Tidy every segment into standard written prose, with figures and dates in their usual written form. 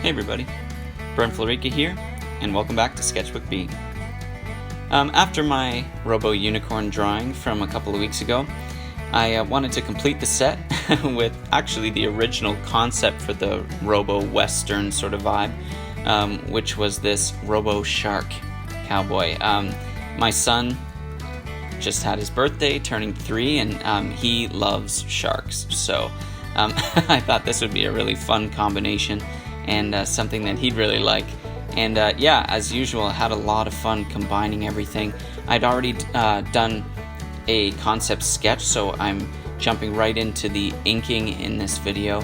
Hey everybody, Brent Florica here, and welcome back to Sketchbook B. After my Robo-Unicorn drawing from a couple of weeks ago, I wanted to complete the set with actually the original concept for the Robo-Western sort of vibe, which was this ROBO-SHARK COWBOY. My son just had his birthday, turning 3, and he loves sharks, so I thought this would be a really fun combination and something that he'd really like. And yeah, as usual, I had a lot of fun combining everything. I'd already done a concept sketch, so I'm jumping right into the inking in this video.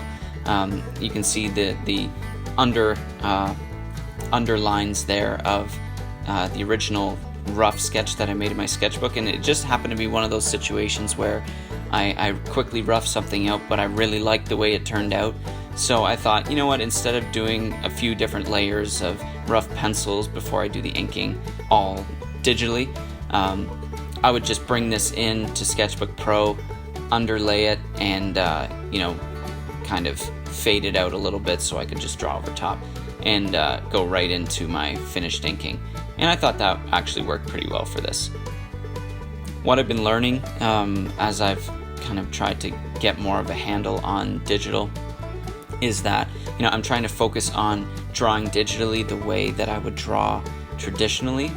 You can see the underlines there of the original rough sketch that I made in my sketchbook, and it just happened to be one of those situations where I quickly roughed something out, but I really liked the way it turned out. So I thought, you know what, instead of doing a few different layers of rough pencils before I do the inking all digitally, I would just bring this in to Sketchbook Pro, underlay it, and you know, kind of fade it out a little bit so I could just draw over top and go right into my finished inking. And I thought that actually worked pretty well for this. What I've been learning as I've kind of tried to get more of a handle on digital is that, you know, I'm trying to focus on drawing digitally the way that I would draw traditionally.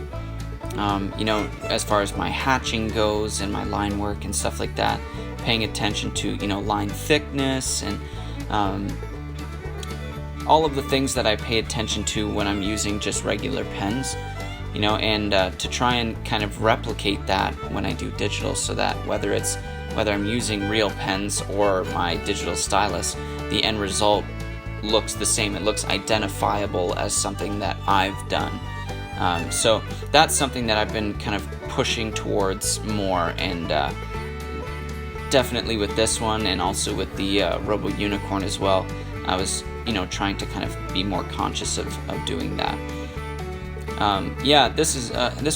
You know, as far as my hatching goes and my line work and stuff like that, paying attention to, you know, line thickness and all of the things that I pay attention to when I'm using just regular pens, you know, and to try and kind of replicate that when I do digital, so that whether I'm using real pens or my digital stylus, the end result looks the same. It looks identifiable as something that I've done. So that's something that I've been kind of pushing towards more, and definitely with this one, and also with the Robo-Unicorn as well, I was, you know, trying to kind of be more conscious of doing that. Yeah, this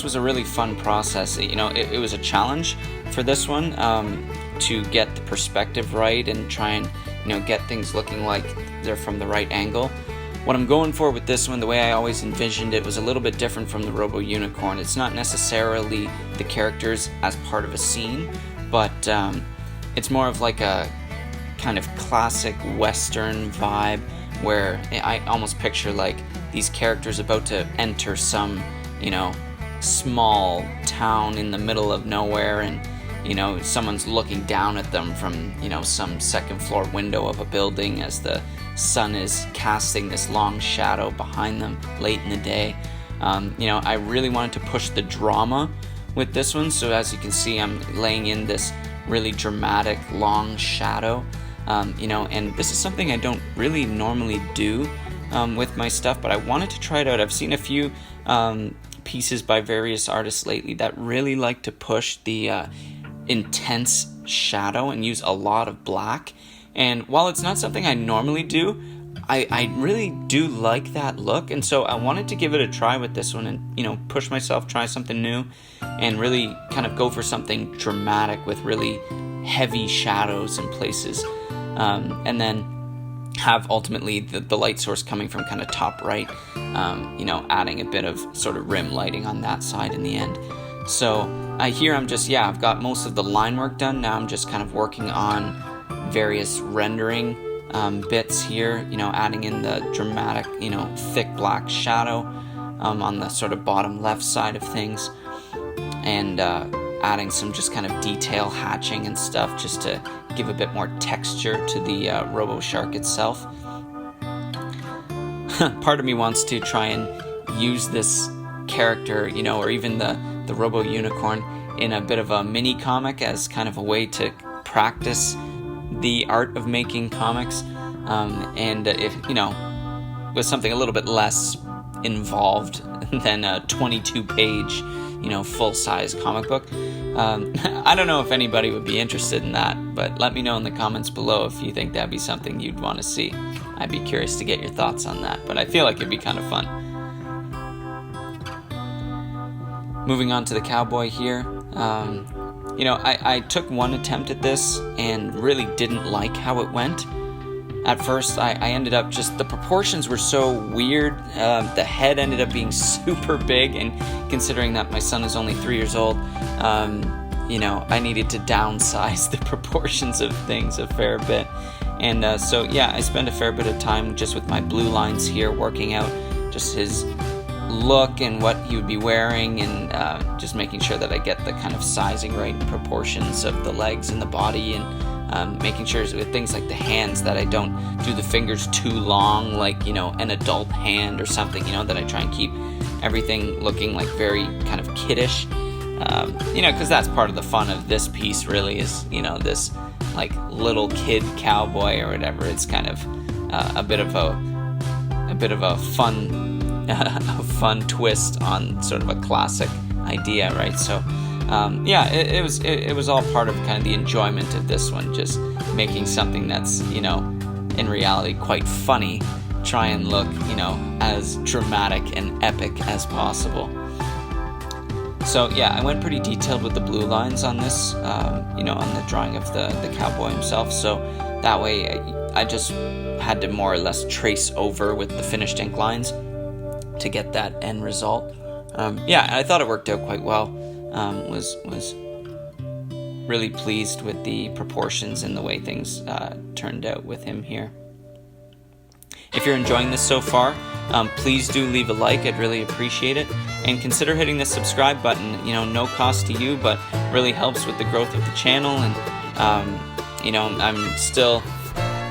was a really fun process. You know, it was a challenge for this one to get the perspective right and try and, you know, get things looking like they're from the right angle. What I'm going for with this one, the way I always envisioned it, was a little bit different from the Robo-Unicorn. It's not necessarily the characters as part of a scene, but it's more of like a kind of classic Western vibe, where I almost picture like these characters about to enter some, you know, small town in the middle of nowhere, and, you know, someone's looking down at them from, you know, some second floor window of a building as the sun is casting this long shadow behind them late in the day. You know, I really wanted to push the drama with this one, so as you can see, I'm laying in this really dramatic long shadow. You know, and this is something I don't really normally do with my stuff, but I wanted to try it out. I've seen a few pieces by various artists lately that really like to push the intense shadow and use a lot of black. And while it's not something I normally do, I really do like that look, and so I wanted to give it a try with this one and, you know, push myself, try something new, and really kind of go for something dramatic with really heavy shadows in places. And then have ultimately the light source coming from kind of top right, you know, adding a bit of sort of rim lighting on that side in the end. So here I'm just, yeah, I've got most of the line work done. Now I'm just kind of working on various rendering bits here, you know, adding in the dramatic, you know, thick black shadow on the sort of bottom left side of things, and adding some just kind of detail hatching and stuff just to give a bit more texture to the Robo-Shark itself. Part of me wants to try and use this character, you know, or even the Robo-Unicorn in a bit of a mini comic as kind of a way to practice the art of making comics, and if, you know, with something a little bit less involved than a 22-page, you know, full-size comic book. I don't know if anybody would be interested in that, but let me know in the comments below if you think that'd be something you'd want to see. I'd be curious to get your thoughts on that, but I feel like it'd be kind of fun. Moving on to the cowboy here. You know, I took one attempt at this and really didn't like how it went. at first I ended up just, the proportions were so weird. The head ended up being super big, and considering that my son is only 3 years old, you know, I needed to downsize the proportions of things a fair bit. And so yeah, I spent a fair bit of time just with my blue lines here, working out just his look and what he would be wearing, and just making sure that I get the kind of sizing right and proportions of the legs and the body, and making sure with things like the hands that I don't do the fingers too long like, you know, an adult hand or something, you know, that I try and keep everything looking like very kind of kiddish, you know, because that's part of the fun of this piece really, is, you know, this like little kid cowboy or whatever. It's kind of a bit of a fun twist on sort of a classic idea, right? So yeah, it was all part of kind of the enjoyment of this one, just making something that's, you know, in reality quite funny, try and look, you know, as dramatic and epic as possible. So yeah, I went pretty detailed with the blue lines on this, you know, on the drawing of the cowboy himself, so that way I just had to more or less trace over with the finished ink lines to get that end result. Yeah, I thought it worked out quite well. Was really pleased with the proportions and the way things turned out with him here. If you're enjoying this so far, please do leave a like. I'd really appreciate it. And consider hitting the subscribe button. You know, no cost to you, but really helps with the growth of the channel. And you know, I'm still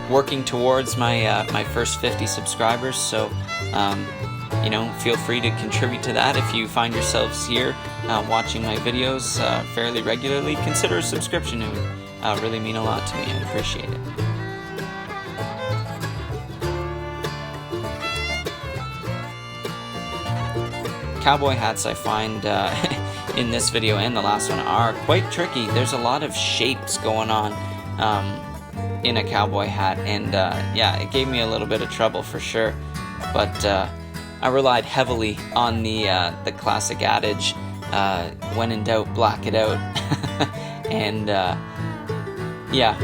working towards my first 50 subscribers. So you know, feel free to contribute to that. If you find yourselves here watching my videos fairly regularly, consider a subscription. It would really mean a lot to me. I'd appreciate it. Cowboy hats, I find in this video and the last one, are quite tricky. There's a lot of shapes going on in a cowboy hat, and yeah, it gave me a little bit of trouble for sure. But I relied heavily on the classic adage, when in doubt, black it out. And yeah,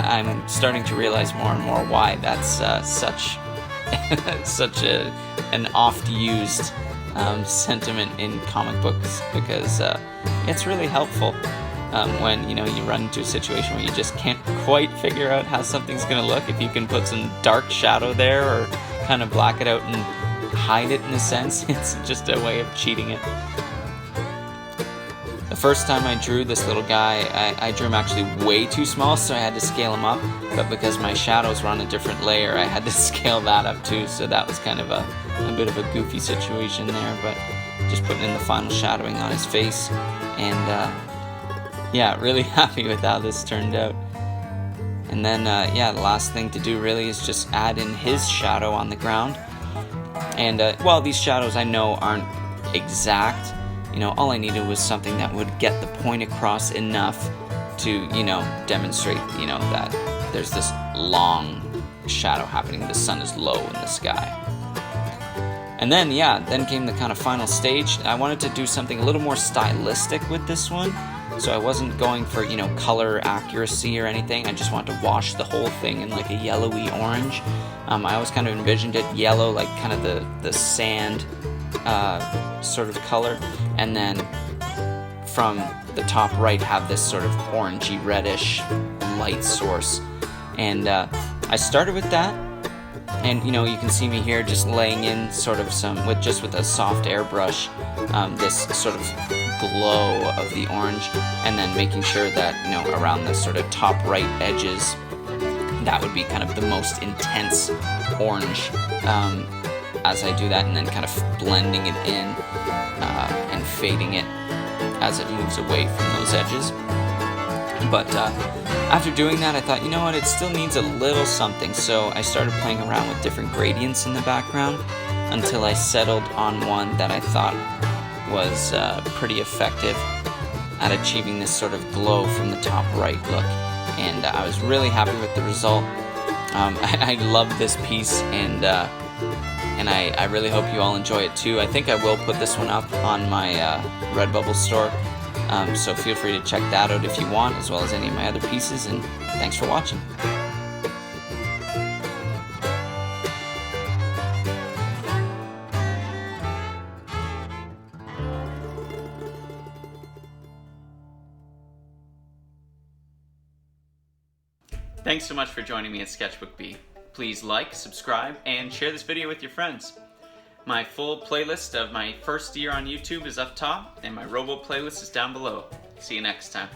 I'm starting to realize more and more why that's such an oft-used sentiment in comic books, because it's really helpful when, you know, you run into a situation where you just can't quite figure out how something's going to look. If you can put some dark shadow there, or kind of black it out and hide it in a sense, it's just a way of cheating it. The first time I drew this little guy, I drew him actually way too small, so I had to scale him up, but because my shadows were on a different layer, I had to scale that up too, so that was kind of a bit of a goofy situation there, but just putting in the final shadowing on his face, and yeah, really happy with how this turned out. And then yeah, the last thing to do really is just add in his shadow on the ground. And well, these shadows I know aren't exact. You know, all I needed was something that would get the point across enough to, you know, demonstrate, you know, that there's this long shadow happening. The sun is low in the sky. And then, yeah, then came the kind of final stage. I wanted to do something a little more stylistic with this one. So I wasn't going for, you know, color accuracy or anything. I just wanted to wash the whole thing in like a yellowy orange. I always kind of envisioned it yellow, like kind of the sand sort of color. And then from the top right have this sort of orangey reddish light source. And I started with that. And, you know, you can see me here just laying in sort of some, with a soft airbrush, this sort of glow of the orange, and then making sure that, you know, around the sort of top right edges, that would be kind of the most intense orange as I do that, and then kind of blending it in and fading it as it moves away from those edges. But after doing that, I thought, you know what, it still needs a little something, so I started playing around with different gradients in the background until I settled on one that I thought was pretty effective at achieving this sort of glow from the top right look, and I was really happy with the result. I love this piece, and I really hope you all enjoy it too. I think I will put this one up on my Redbubble store, so feel free to check that out if you want, as well as any of my other pieces, and thanks for watching. Thanks so much for joining me at Sketchbook B. Please like, subscribe, and share this video with your friends. My full playlist of my first year on YouTube is up top, and my Robo playlist is down below. See you next time.